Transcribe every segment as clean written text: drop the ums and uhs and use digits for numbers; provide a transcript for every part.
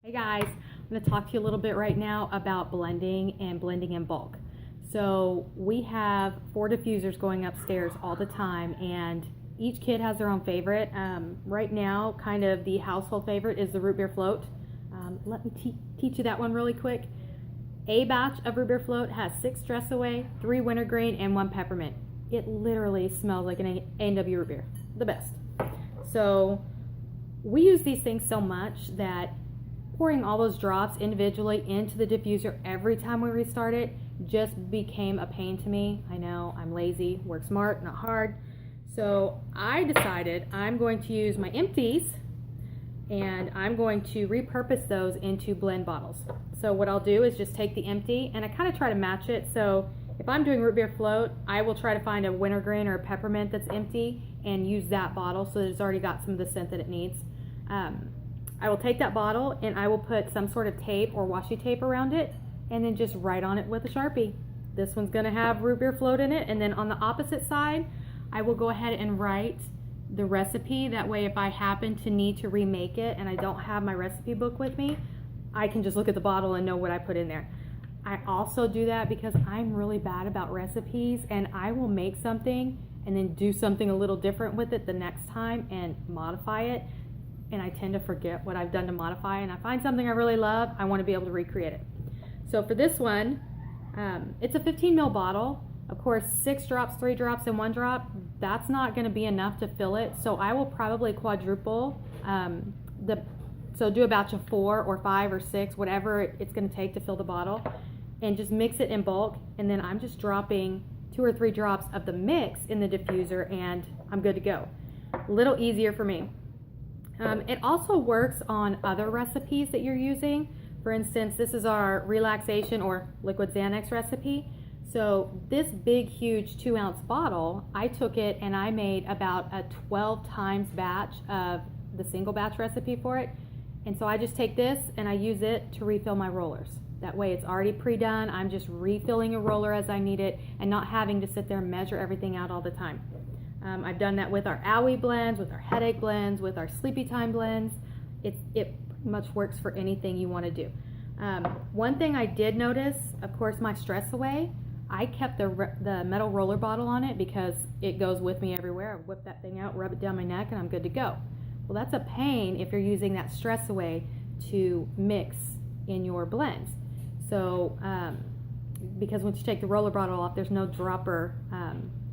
Hey guys, I'm going to talk to you a little bit right now about blending and blending in bulk. So we have 4 diffusers going upstairs all the time, and each kid has their own favorite. Right now, kind of the household favorite is the root beer float. Let me teach you that one really quick. A batch of root beer float has 6 Dress Away, 3 wintergreen, and 1 peppermint. It literally smells like an A&W root beer, the best. So we use these things so much that pouring all those drops individually into the diffuser every time we restart it just became a pain to me. I know, I'm lazy, work smart, not hard. So I decided I'm going to use my empties and I'm going to repurpose those into blend bottles. So what I'll do is just take the empty and I kind of try to match it. So if I'm doing root beer float, I will try to find a wintergreen or a peppermint that's empty and use that bottle so that it's already got some of the scent that it needs. I will take that bottle and I will put some sort of tape or washi tape around it and then just write on it with a Sharpie. This one's going to have root beer float in it, and then on the opposite side I will go ahead and write the recipe. That way if I happen to need to remake it and I don't have my recipe book with me, I can just look at the bottle and know what I put in there. I also do that because I'm really bad about recipes, and I will make something and then do something a little different with it the next time and modify it. And I tend to forget what I've done to modify, and I find something I really love, I want to be able to recreate it. So for this one, it's a 15 ml bottle. Of course, 6 drops, 3 drops, and 1 drop, that's not going to be enough to fill it. So I will probably quadruple so do a batch of 4 or 5 or 6, whatever it's going to take to fill the bottle, and just mix it in bulk. And then I'm just dropping 2 or 3 drops of the mix in the diffuser, and I'm good to go. A little easier for me. It also works on other recipes that you're using. For instance, this is our relaxation or liquid Xanax recipe. So this big, huge 2-ounce bottle, I took it and I made about a 12 times batch of the single batch recipe for it. And so I just take this and I use it to refill my rollers. That way it's already pre-done. I'm just refilling a roller as I need it and not having to sit there and measure everything out all the time. I've done that with our owie blends, with our headache blends, with our sleepy time blends. It pretty much works for anything you want to do. One thing I did notice, of course, my Stress Away, I kept the metal roller bottle on it because it goes with me everywhere. I whip that thing out, rub it down my neck, and I'm good to go. Well, that's a pain if you're using that Stress Away to mix in your blends. So, because once you take the roller bottle off, there's no dropper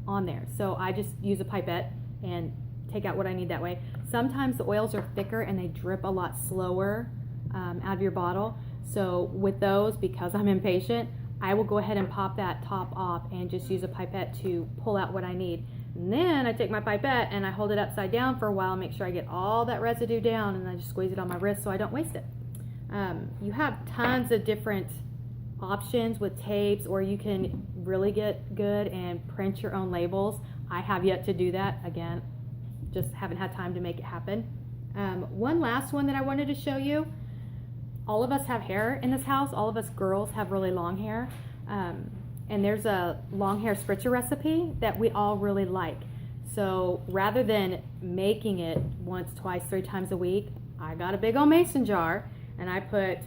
on there. So I just use a pipette and take out what I need that way. Sometimes the oils are thicker and they drip a lot slower out of your bottle. So with those, because I'm impatient, I will go ahead and pop that top off and just use a pipette to pull out what I need. And then I take my pipette and I hold it upside down for a while, make sure I get all that residue down, and I just squeeze it on my wrist so I don't waste it. You have tons of different options with tapes, or you can really get good and print your own labels. I have yet to do that. Again, just haven't had time to make it happen. One last one that I wanted to show you. All of us have hair in this house. All of us girls have really long hair. And there's a long hair spritzer recipe that we all really like. So rather than making it once, twice, 3 times a week, I got a big old mason jar and I put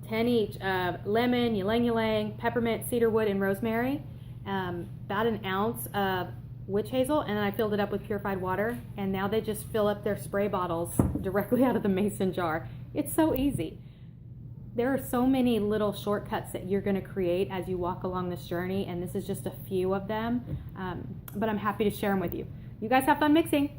10 each of lemon, ylang ylang, peppermint, cedarwood, and rosemary, about an ounce of witch hazel, and then I filled it up with purified water, and now they just fill up their spray bottles directly out of the mason jar. It's so easy. There are so many little shortcuts that you're going to create as you walk along this journey, and this is just a few of them, but I'm happy to share them with you. You guys have fun mixing.